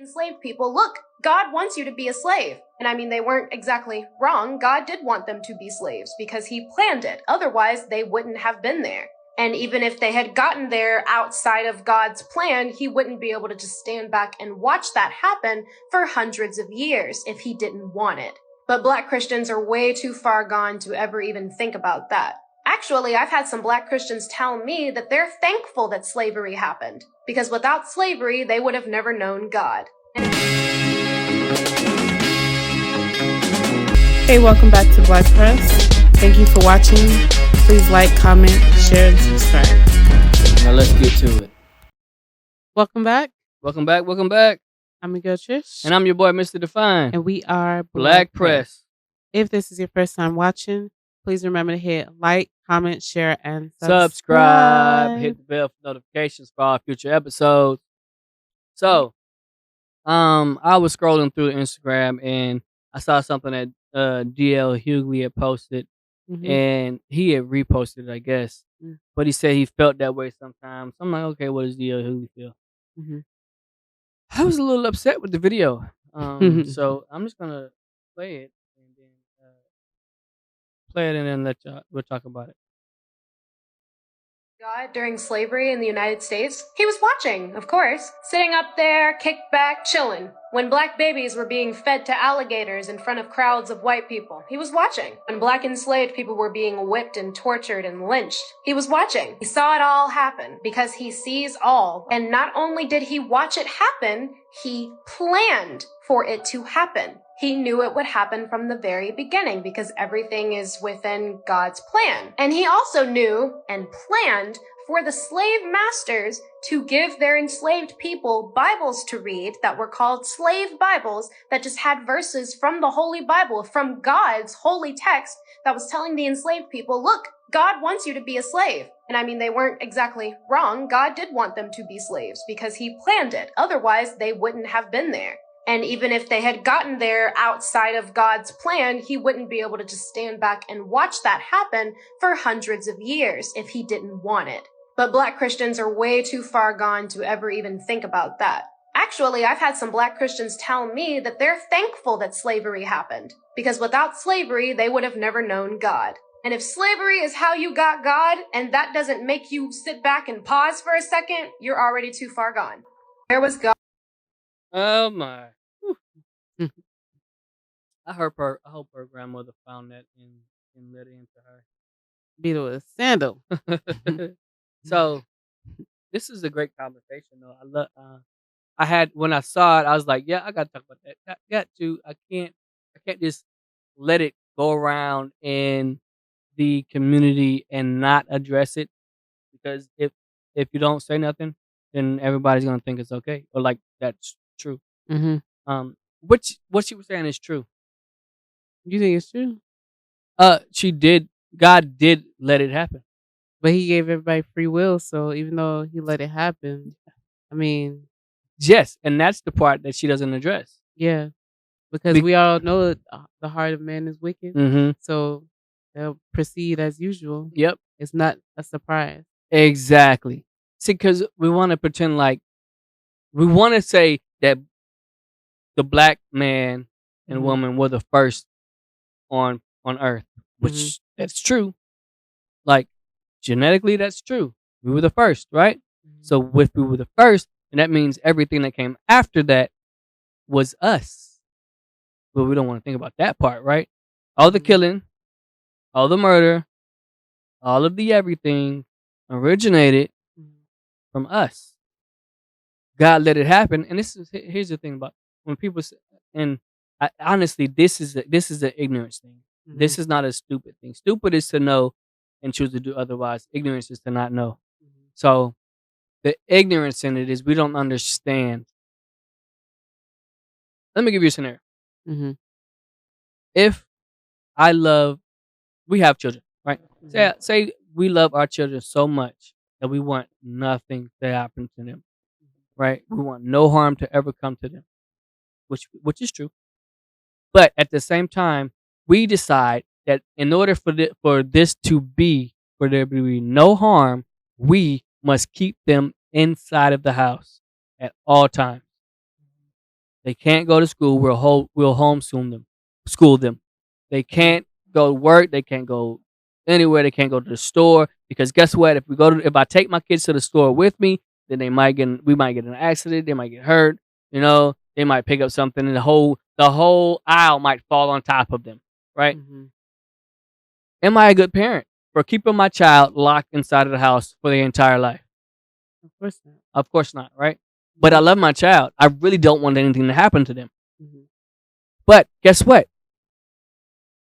enslaved people, look, God wants you to be a slave. And I mean, they weren't exactly wrong. God did want them to be slaves because he planned it. Otherwise, they wouldn't have been there. And even if they had gotten there outside of God's plan, he wouldn't be able to just stand back and watch that happen for hundreds of years if he didn't want it. But Black Christians are way too far gone to ever even think about that. Actually, I've had some Black Christians tell me that they're thankful that slavery happened, because without slavery, they would have never known God. Hey, welcome back to Black Press. Thank you for watching. Please like, comment, share, and subscribe. Now let's get to it. Welcome back. Welcome back. I'm your girl Trish. And I'm your boy, Mr. Define. And we are Black Press. If this is your first time watching, please remember to hit like, comment, share, and subscribe. Hit the bell for notifications for all future episodes. So, I was scrolling through Instagram and I saw something that DL Hughley had posted, and he had reposted it, I guess. But he said he felt that way sometimes. So I'm like, okay, what does DL Hughley feel? I was a little upset with the video. So I'm just gonna play it and then we'll talk about it. God during slavery in the United States, he was watching, of course, sitting up there, kicked back, chilling. When Black babies were being fed to alligators in front of crowds of white people, he was watching. When Black enslaved people were being whipped and tortured and lynched, he was watching. He saw it all happen because he sees all. And not only did he watch it happen, he planned for it to happen. He knew it would happen from the very beginning because everything is within God's plan. And he also knew and planned for the slave masters to give their enslaved people Bibles to read that were called slave Bibles that just had verses from the Holy Bible, from God's holy text that was telling the enslaved people, look, God wants you to be a slave. And I mean, they weren't exactly wrong. God did want them to be slaves because he planned it. Otherwise, they wouldn't have been there. And even if they had gotten there outside of God's plan, he wouldn't be able to just stand back and watch that happen for hundreds of years if he didn't want it. But Black Christians are way too far gone to ever even think about that. Actually, I've had some Black Christians tell me that they're thankful that slavery happened, because without slavery, they would have never known God. And if slavery is how you got God, and that doesn't make you sit back and pause for a second, you're already too far gone. Where was God? Oh my. I hope her grandmother found that and let it into her. Beat it with a sandal. So this is a great conversation though. When I saw it, I was like, yeah, I gotta talk about that. I got to. I can't just let it go around in the community and not address it, because if you don't say nothing, then everybody's gonna think it's okay, or like that's true. What she was saying is true. You think it's true? She did. God did let it happen, but he gave everybody free will. So even though he let it happen, I mean, yes, and that's the part that she doesn't address. Yeah, because we all know the heart of man is wicked. So they'll proceed as usual. Yep, it's not a surprise. Exactly. See, because we want to pretend like we want to say that the Black man and woman were the first on earth, which that's true. Like genetically, that's true. We were the first, right? So if we were the first, and that means everything that came after that was us. But we don't want to think about that part, right? All the killing, all the murder, all of the everything originated from us. God let it happen, and here's the thing about when people say, and honestly, this is an ignorance thing. This is not a stupid thing. Stupid is to know and choose to do otherwise. Ignorance is to not know. So the ignorance in it is we don't understand. Let me give you a scenario. If we have children, right? Say we love our children so much that we want nothing to happen to them, right? We want no harm to ever come to them, which is true. But at the same time, we decide that in order for there to be no harm, we must keep them inside of the house at all times. They can't go to school. We'll homeschool them. School them. They can't go to work. They can't go anywhere. They can't go to the store because guess what? If I take my kids to the store with me, then we might get in an accident. They might get hurt. You know, they might pick up something, and the whole aisle might fall on top of them. Right? Mm-hmm. Am I a good parent for keeping my child locked inside of the house for their entire life? Of course not. Of course not. Right? But I love my child. I really don't want anything to happen to them. Mm-hmm. But guess what?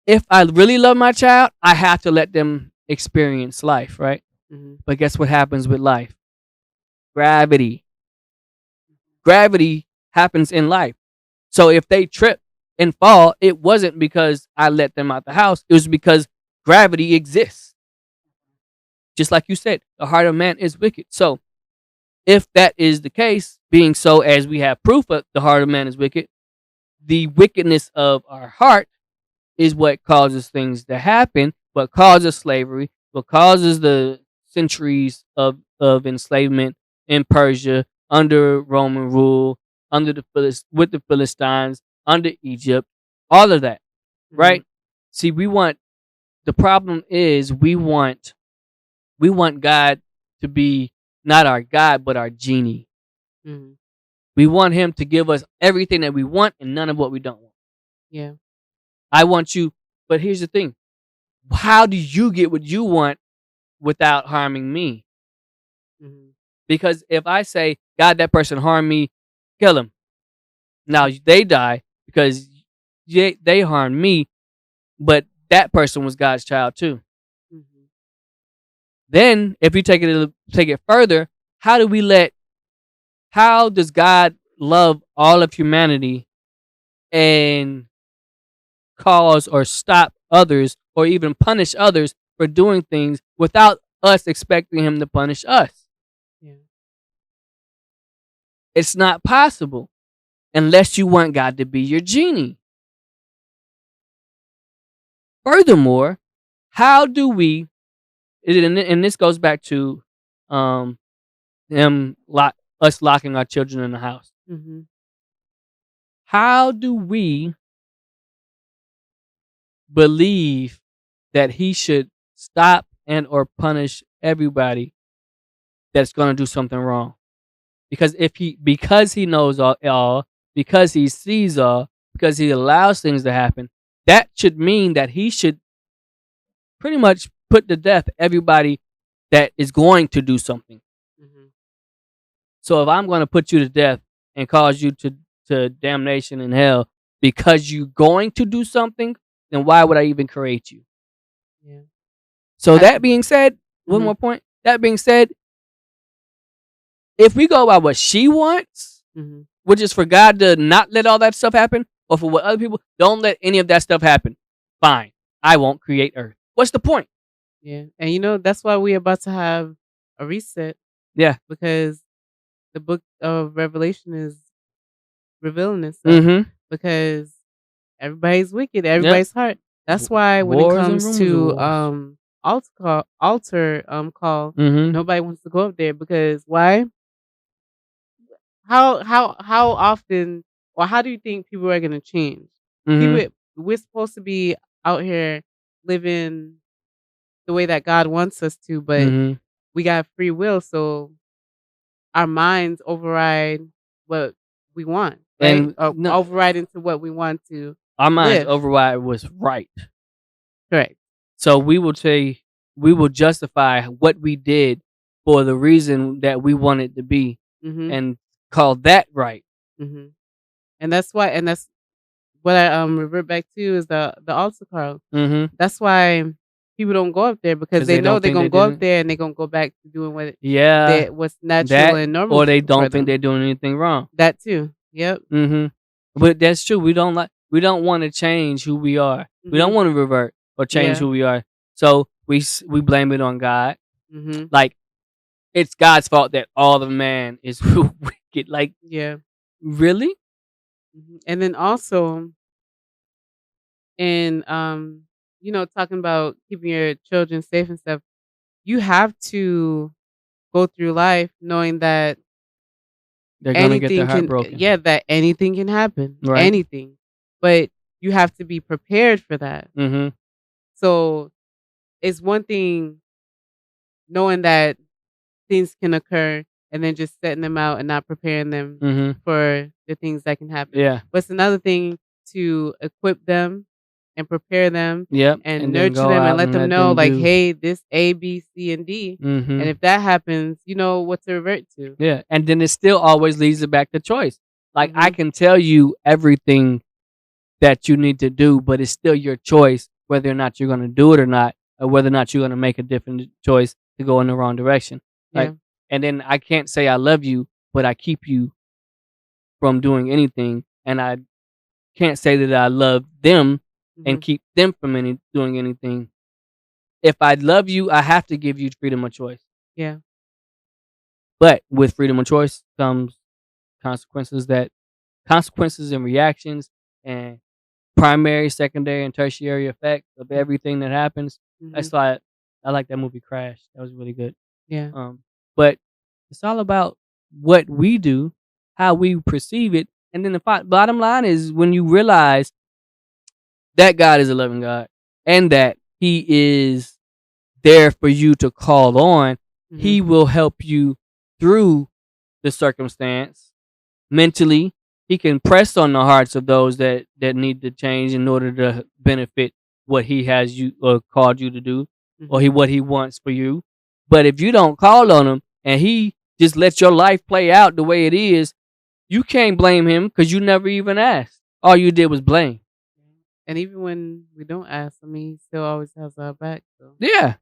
If I really love my child, I have to let them experience life, right? Mm-hmm. But guess what happens with life? Gravity. Gravity happens in life. So if they trip and fall, it wasn't because I let them out the house. It was because gravity exists. Just like you said, the heart of man is wicked. So if that is the case, being so as we have proof that the heart of man is wicked, the wickedness of our heart is what causes things to happen, what causes slavery, what causes the centuries of enslavement in Persia, under Roman rule, with the Philistines, under Egypt, all of that, right? See, the problem is we want God to be not our God, but our genie. Mm-hmm. We want him to give us everything that we want and none of what we don't want. Yeah. I want you, but here's the thing. How do you get what you want without harming me? Mm-hmm. Because if I say, God, that person harmed me, kill him. Now they die because they harmed me, but that person was God's child too. Mm-hmm. Then, if you take it further, how does God love all of humanity and cause or stop others or even punish others for doing things without us expecting him to punish us? Yeah. It's not possible unless you want God to be your genie. Furthermore, how do we, and this goes back to us locking our children in the house. Mm-hmm. How do we believe that he should stop and or punish everybody that's going to do something wrong? Because because he knows all, because he sees all, because he allows things to happen, that should mean that he should pretty much put to death everybody that is going to do something. Mm-hmm. So if I'm going to put you to death and cause you to damnation in hell because you're going to do something, then why would I even create you? Yeah. So that being said, one more point. That being said, if we go by what she wants, which is for God to not let all that stuff happen, or for what other people, don't let any of that stuff happen. Fine. I won't create Earth. What's the point? Yeah. And that's why we're about to have a reset. Yeah. Because the book of Revelation is revealing itself. Mm-hmm. Because everybody's wicked, everybody's heart. That's why when it comes to altar call, nobody wants to go up there because why? How often or how do you think people are gonna change? People, we're supposed to be out here living the way that God wants us to, but we got free will, so our minds override what we want, right? And override into what we want to. Our minds override was right. Correct. So we will justify what we did for the reason that we want it to be, and call that right. And that's why, and that's what I revert back to is the altar call. That's why people don't go up there because they know they're gonna go up there and they're gonna go back to doing what's natural and normal, or they don't think they're doing anything wrong. That too. Yep. But that's true. We don't want to change who we are. We don't want to revert or change who we are. So we blame it on God. Like it's God's fault that all of man is wicked. Like, really? And then also, and talking about keeping your children safe and stuff, you have to go through life knowing that they're gonna get their heart Anything broken. can that anything can happen. Right. Anything. But you have to be prepared for that. Mm-hmm. So it's one thing knowing that things can occur and then just setting them out and not preparing them Mm-hmm. for the things that can happen. Yeah. But it's another thing to equip them and prepare them Yep. and then nurture go them out and let them know, like, do. hey, this A, B, C, and D. Mm-hmm. And if that happens, you know what to revert to. Yeah, and then it still always leads it back to choice. Like I Mhm. can tell you everything that you need to do, but it's still your choice whether or not you're going to do it or not, or whether or not you're going to make a different choice to go in the wrong direction. Like, Yeah. and then I can't say I love you, but I keep you from doing anything, and I can't say that I love them and Mhm. keep them from doing anything. If I love you, I have to give you freedom of choice. Yeah. But with freedom of choice comes consequences and reactions and primary, secondary, and tertiary effects of everything that happens. That's Mhm. why I like that movie Crash. That was really good. Yeah. But it's all about what we do, how we perceive it, and then the bottom line is when you realize that God is a loving God and that He is there for you to call on, Mhm. He will help you through the circumstance mentally. He can press on the hearts of those that need to change in order to benefit what He has you or called you to do, or Mhm. what He wants for you. But if you don't call on Him and He just lets your life play out the way it is, you can't blame Him because you never even asked. All you did was blame. And even when we don't ask, I mean, he still always has our back. So Yeah.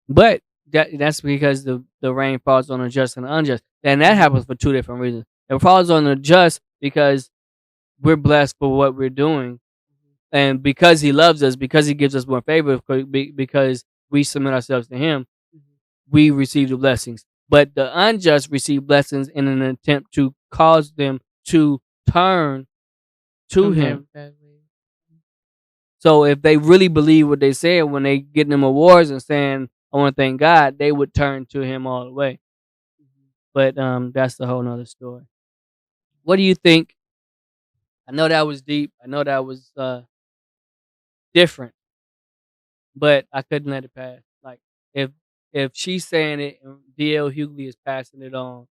But that's because the rain falls on the just and the unjust. And that happens for two different reasons. It falls on the just because we're blessed for what we're doing. And because He loves us, because He gives us more favor, because we submit ourselves to Him, we receive the blessings. But the unjust receive blessings in an attempt to cause them to turn to from their Him. bad ways. So if they really believe what they said when they getting them awards and saying, I want to thank God, they would turn to Him all the way. But that's the whole nother story. What do you think? I know that was deep. I know that was different, but I couldn't let it pass. Like if she's saying it and D.L. Hughley is passing it on,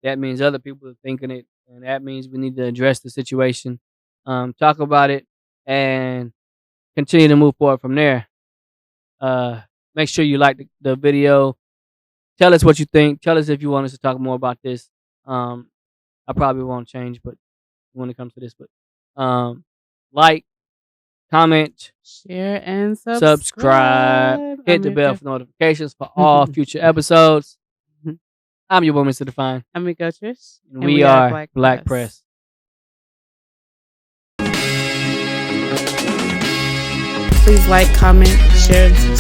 that means other people are thinking it, and that means we need to address the situation, talk about it, and continue to move forward from there. Make sure you like the video. Tell us what you think. Tell us if you want us to talk more about this. I probably won't change, but when it comes to this, but like, comment, Share and subscribe, hit the bell for notifications for all future episodes. I'm your boy, Mr. Define. I'm Miguel Trish. And we are Black Press. Please like, comment, share, and subscribe.